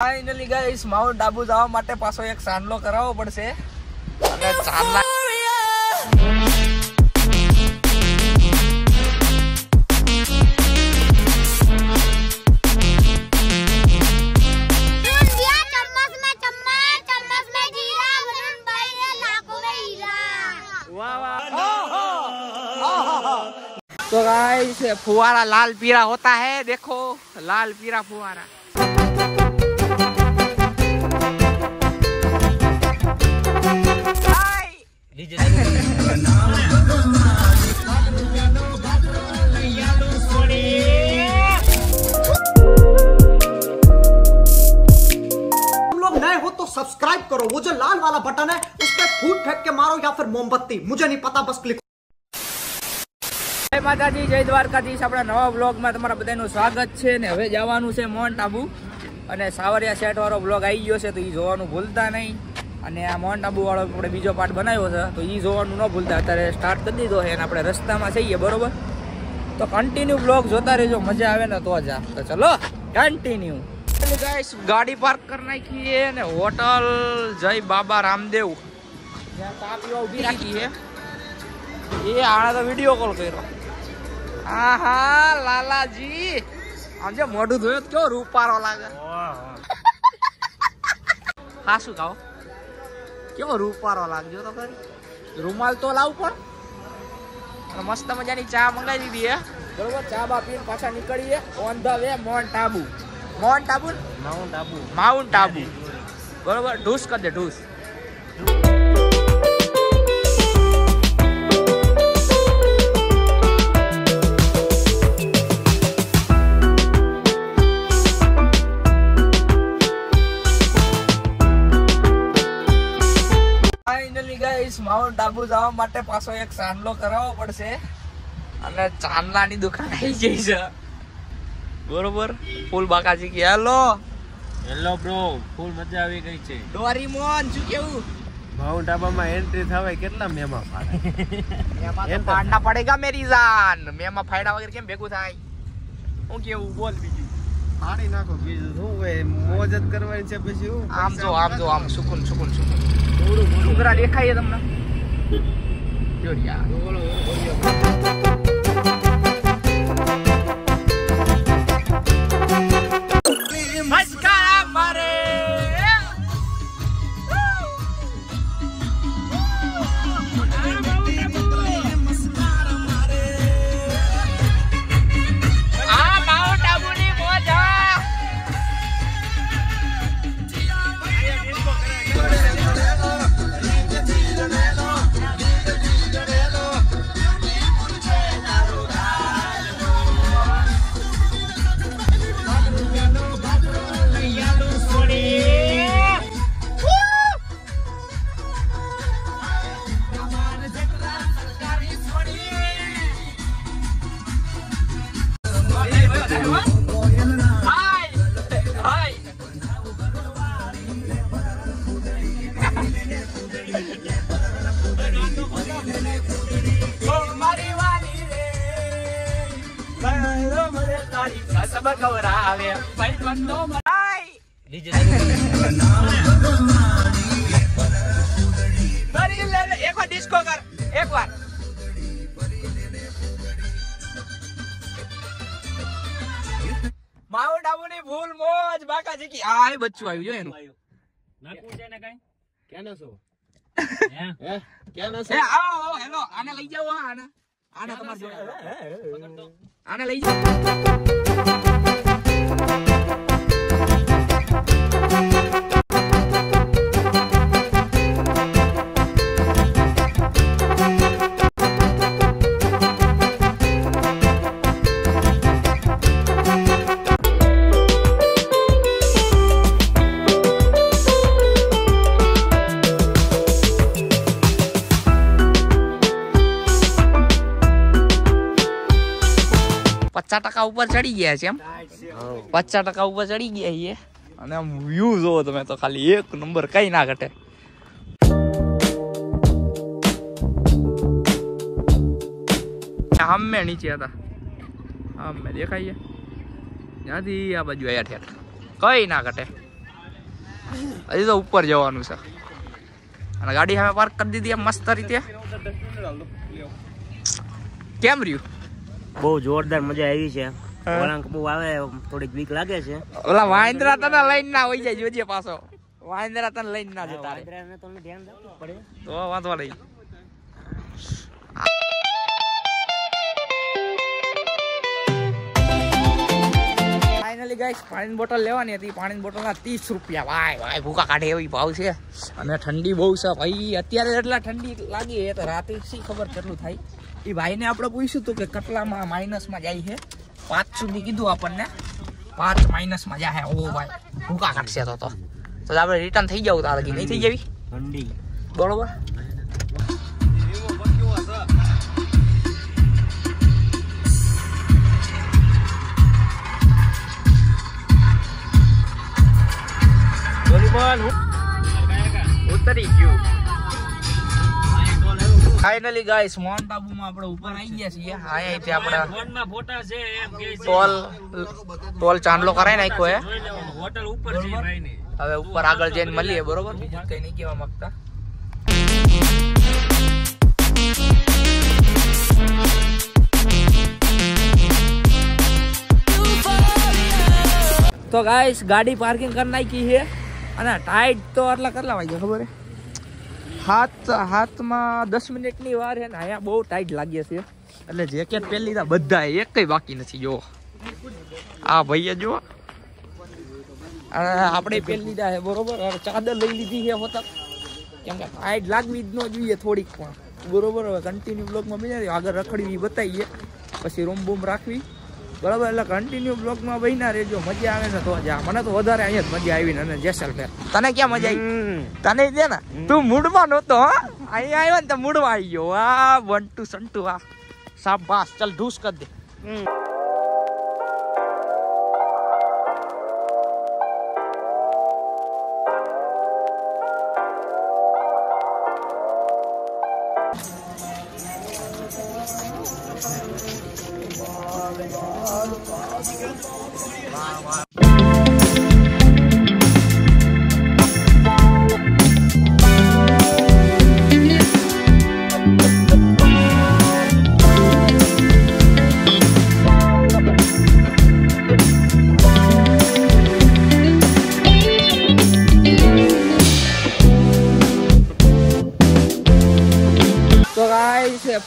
Finally guys mount Abu જવા માટે પાછો એક ચાંદલો કરાવવો પડશે અને ચાંદલા तो गाइस फुवारा लाल पीला होता है, देखो लाल पीला फुवारा। हो तो सब्सक्राइब करो, वो जो लाल वाला बटन है उस पर फूट फेंक के मारो या फिर मोमबत्ती, मुझे नहीं पता, बस क्लिक। जय माताजी, जय દ્વારકાધીશ। આપણા નવા બ્લોગમાં તમારા બધાનું સ્વાગત છે ને હવે જવાનું છે માઉન્ટ આબુ અને સાવરિયા સેટ વાળો બ્લોગ આવી ગયો છે તો એ જોવાનું ભૂલતા નહીં। અને આ માઉન્ટ આબુ વાળો આપણે બીજો પાર્ટ બનાવ્યો છે તો એ જોવાનું ન ભૂલતા। અત્યારે સ્ટાર્ટ કરી દીધો છે અને આપણે રસ્તામાં જઈએ, બરોબર? તો કન્ટિન્યુ બ્લોગ જોતા રહેજો, મજા આવે ને તો જ આ। તો ચલો કન્ટિન્યુ। गाइस गाड़ी पार्क कर नाखी है ने होटल जय बाबा रामदेव ત્યાં ચા પીવા ઊભી રાખી છે। એ આણે તો વિડિયો કોલ કર્યો। આહા લાલાજી આમ જે મોઢું ધોયો તો કેવો રૂપારો લાગે। ખાસું ખાઓ, કેવો રૂપારો લાગજો તો ખરી। રૂમાલ તો લાવ પણ મસ્ત મજાની ચા મંગાવી દીધી હે, બરોબર? ચા બા પીને પાછા નીકળીએ on the way mount Abu. Mount Abu, mount Abu, mount Abu, बरोबर? ढूस कर दे, ढूस। फाइनली गाइस माउंट आबू जवा माटे पाछो एक चांदलो करावो पड़शे અને ચાંદલાની દુકાન આવી ગઈ છે, बरोबर? फूल बाकाजी की हेलो हेलो ब्रो, फूल मजा આવી ગઈ છે। ડોરીમોન શું કેવું? માઉન્ટ આબામાં એન્ટ્રી થવાય કેટલા મેમાં ફાડે? મેમાં તો ફાડના પડેગા મેરી જાન। મેમાં ફાયડા વગર કેમ ભેગું થાય? હું કેવું બોલ બીજું? ફાડી નાખો, બીજું શું હોય? મોજ જ કરવાની છે પછી હું? આમ જો આમ સુકૂન સુકૂન સુકૂન ડુંગરા દેખાય તમને? જો યાર डिस्को कर एक बार। माउंट आबू ની ભૂલ મોજ બાકાજી કી આ બચ્ચું આવ્યું જો એનું નાખું છે ને કઈ કેનો છો? હે કેનો છે? આવો હેલો આને લઈ જાઓ, આને તમાર જોડે પકડ દો, આને લઈ જાઓ। टका ऊपर चढ़ी गया है, 50% ऊपर चढ़ी गया है અને આમ વ્યૂ જોવો તમે તો ખાલી એક નંબર, કઈ ના ઘટે। અમે નીચે હતા, અમે દેખાઈએ ત્યાંથી આ બાજુ આયા ઠેઠ, કઈ ના ઘટે। હજી તો ઉપર જવાનું છે અને ગાડી હવે પાર્ક કરી દીધી એમ મસ્ત રીતે. કેમ રહ્યું? બહુ જોરદાર મજા આવી છે. વળાંક બહુ આવે, થોડીક બીક લાગે છે. ઓલા વાંદરા તને લઈને ના હોય જાય, જોજે પાછો વાંદરા તને લઈને ના જતા રહે. વાંદરાને તો ધ્યાન રાખવું પડે. તો વાંધો નહીં. ફાઇનલી ગાઈસ પાણીની બોટલ લેવાની હતી. પાણીની બોટલના 30 રૂપિયા. ભાઈ ભૂકા કાઢે એવી ભાવ છે. અને ઠંડી બહુ છે ભાઈ. અત્યારે એટલા ઠંડી લાગી એ તો રાતે શી ખબર કેટલું થાય. એ ભાઈને આપણે પૂછ્યું હતું કે કેટલામાં માઇનસમાં જાય છે. 5 સુધી કીધું આપણને. 5 માઇનસમાં જાય. ઓ ભાઈ ભૂકા કાઢશે તો આપણે રિટર્ન થઈ જવું તારે કે નહીં થઈ જવી ઠંડી બરોબર. ઉતરી ગયું. ફાઇનલી ગાઈસ માઉન્ટ આબુમાં આપણે ઉપર આવી ગયા છીએ. આયા તે આપણે ટોલ ચાંદલો કરાઈ નાખ્યો હે. હોટલ ઉપર છે ભાઈ ને. હવે ઉપર આગળ જઈને મળીએ બરોબર. બીજું કઈ નહીં કહેવા માંગતા. તો ગાઈસ ગાડી પાર્કિંગ કરી નાખી છે અને ટાઈટ તો આટલા કેટલા વાગ્યા ખબર હે? હાથમાં 10 મિનિટની વાર છે ને અહીંયા બહુ ટાઈટ લાગે છે. એટલે જેકેટ પહેરી લીધા બધા, એક કઈ બાકી નથી. જો આ ભાઈએ જો આપણે પહેરી લીધા છે બરોબર. ચાદર લઈ લીધી છે હોતા, કેમ કે ટાઈટ લાગવી જ ન જોઈએ થોડીક પણ બરોબર. હવે કન્ટિન્યુ બ્લોગમાં બની આગળ રખડવી બતાવીએ, પછી રૂમ બૂમ રાખવી બરાબર. એટલે કન્ટિન્યુ બ્લોગમાં બહીના રહેજો. મજા આવે ને તો જા. મને તો વધારે અહીંયા જ મજા આવી ને જેસલમેર. તને ક્યાં મજા આવી? તને દે ને, તું મૂડમાં નહોતો. અહીંયા આવ્યો ને તો મૂડમાં આવી ગયો. વાહ બંટુ સંટુ વાહ શાબાશ. ચાલ ઢૂસ કરી દે.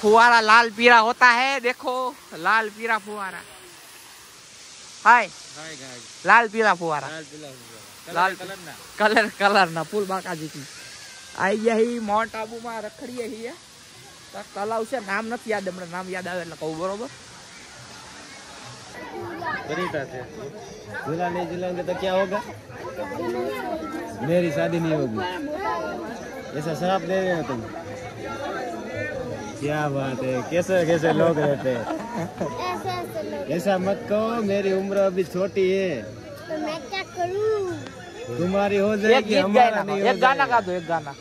फुवारा लाल पीला होता है, देखो लाल पीला फुवारा. हाय लाल पीला फुवारा. लाल कलर ना फूल बाकाजी की आई यही माउंट आबू में रखड़िए ही है. तलाव से नाम नहीं याद, हमने नाम याद आवे એટલે કહું બરોબર. तरीका से झूला नहीं झूलाएंगे तो क्या होगा? मेरी शादी नहीं होगी. ऐसा शराब दे रहे हो तुम? क्या बात है. कैसे कैसे लोग रहते हैं. ऐसा मत कहो, मेरी उम्र अभी छोटी है. तो मैं क्या करूं? तुम्हारी हो जाएगी, हमारा नहीं. एक गाना गा दो, एक गाना.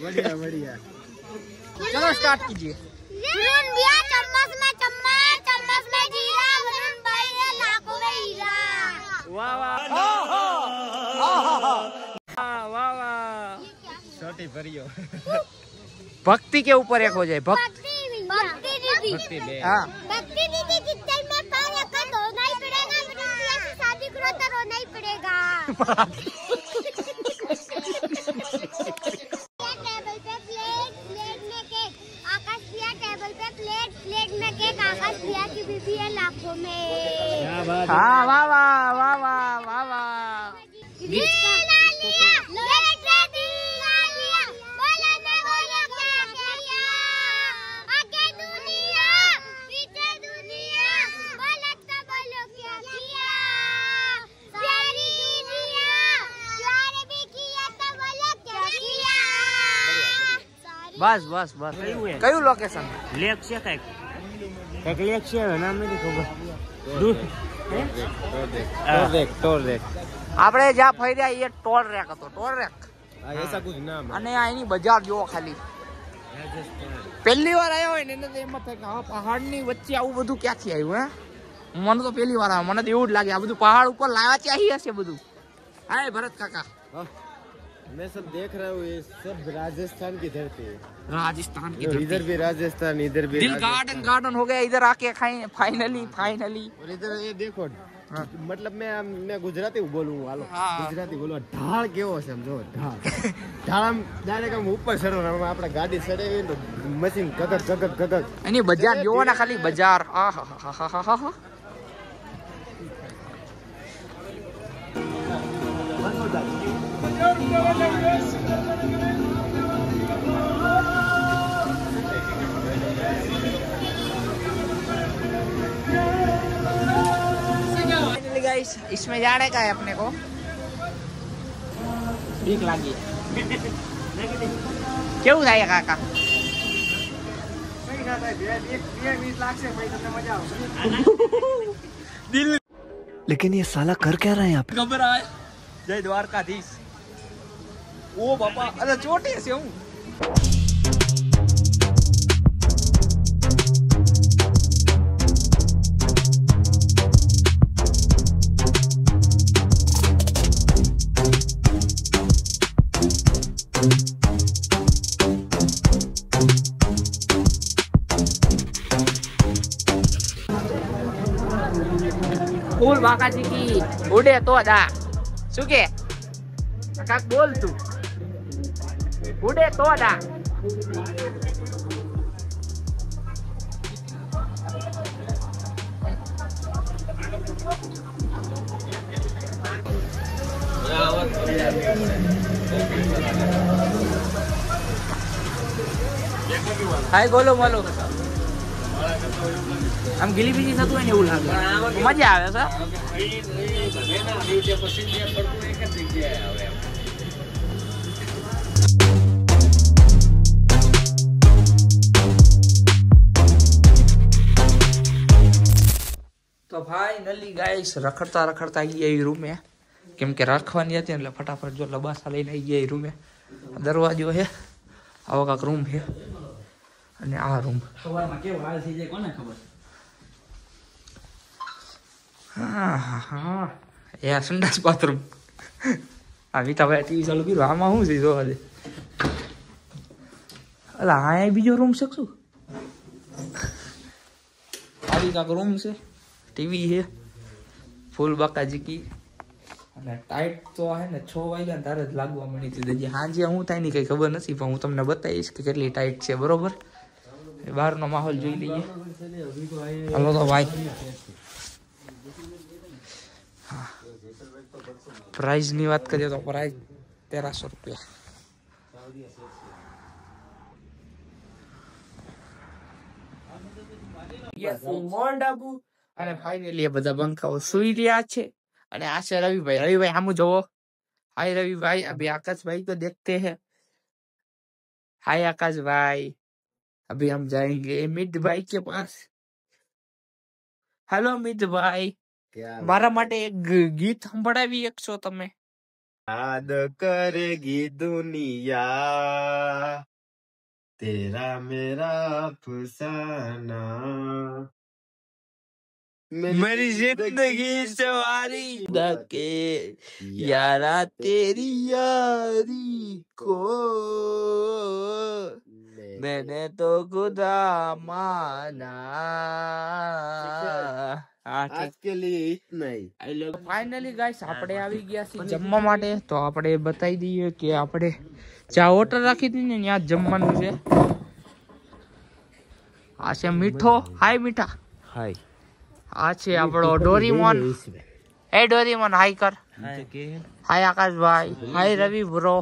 बढ़िया बढ़िया. चलो स्टार्ट कीजिए. चम्मच में जीरा, लाखों में हीरा. वाह वाह वाह वाह. छोटी परियो. भक्ति के ऊपर एक हो जाए. भक्ति दीदी. हाँ भक्ति दीदी जितने में पानी का रोना ही पड़ेगा. मुझे शादी करो तो रोना ही पड़ेगा. टेबल पे प्लेट, प्लेट में केक. आकाश दिया टेबल पे प्लेट, प्लेट में केक. आकाश दिया की बीबी है लाखों में. क्या बात है. हाँ वाह वाह वाह वाह वाह वाह. બસ બસ બસ. કયું લોકેશન? લેક છે કઈક લેક છે નામ નથી ખબર. આપણે જ્યાં ફર્યા એ ટોલ રેક હતો. ટોલ રેક ऐसा कुछ नाम है। અને આ એની બજાર જોવો ખાલી. પહેલી વાર આવ્યો હોય ને એને તો એમ થાય કે હા પહાડની વચ્ચે આવું બધું ક્યાંથી આવ્યું હે. મને તો પહેલી વાર આવ્યો. મને તો એવું જ લાગે આ બધું પહાડ ઉપર લાવ્યા ક્યાંથી હશે બધું. હાય ભરત કાકા. मैं सब देख रहा हूँ, ये सब राजस्थान की धरती है। राजस्थान की इधर धरती. भी राजस्थान, इधर भी दिल राजस्थान। गार्डन हो गया इधर आके खाए फाइनली. और इधर ये देखो, मतलब मैं गुजराती बोलूँ, हालो हाँ. गुजराती बोलो, ढाल केવો समझो, ढाल ढाल डायरेक्ट हम ऊपर चढ़ो ને આપણે ગાડી ચડે તો મશીન ગગક ગગક ગગક. એની બજાર જોવો ને ખાલી બજાર. આહાહાહાહા. गाइस इसमें जाने का है अपने को. भीख लागी केवू થાય કાકા? लेकिन ये साला कर क्या रहे हैं आप? ખબર આવે. જય દ્વારકાધીશ. ઓ બાપા અરે ચોટે છે હું. ફૂલ બાકાજી કી ઉડે તો દા. શું કે કાક બોલ તું? ઉડે તો દા. હાય ગોલો મોલો આમ ગીલી બીજી થતું હોય ને એવું લાગે. મજા આવે સર. તો ફાઇનલી ગાઈસ રખડતા રખડતા આવી ગયા એ રૂમે. કેમ કે રાખવાની હતી એટલે ફટાફટ જો લબાસા લઈને આવી ગયા એ રૂમે. દરવાજો છે આવો કાંક રૂમ છે અને આ રૂમ. સવારમાં કેવો હાલ થઈ જાય કોને ખબર. હા એ આ સંડાસ બાથરૂમ. આ મીઠાભાઈ ટીવી ચાલુ કર્યું. આમાં શું છે જોવા દે. અલા હા બીજો રૂમ છે શું? આવી કાંક રૂમ છે. ટીવી છે ફૂલ બાકાજી કી. અને ટાઈટ તો હે ને 6 વાગ્યા તારે જ લાગવા મળી હતી. હજી સાંજે હું થાય ની કઈ ખબર નથી પણ હું તમને બતાવીશ કે કેટલી ટાઈટ છે. બરોબર બહારનો માહોલ જોઈ લઈએ. હાલો તો ભાઈ. હા પ્રાઇઝ ની વાત કરીએ તો પ્રાઇઝ 1300 રૂપિયા. મોહન ડાબુ અને ફાઇનલી બધા બંકાઓ સુઈ રહ્યા છે. અને આ છે રવિભાઈ. રવિભાઈ સામું જોવો. हाय रवि भाई. अभी आकाश भाई को देखते हैं. हाय आकाश भाई. अभी हम जाएंगे मित भाई के पास. हेलो मित भाई. મારા માટે એક ગીત સંભળાવી એકશો તમે? याद करेगी दुनिया तेरा मेरा अफसाना मेरी जिंदगी सवारी के यारा तेरी यारी को मैंने तो खुदा माना. आज के लिए इतना ही. ફાઇનલી ગાઈસ આપણે આવી ગયા છીએ જમવા માટે. તો આપણે બતાવી દઈએ કે આપણે જ્યાં હોટલ રાખી હતી ને ત્યાં જમવાનું છે. આ છે મીઠો. હાય મીઠા. हाय. આ છે આપણો ડોરીમોન. એ ડોરીમોન હાય કર. હાય આકાશભાઈ. હાય રવિ બ્રો.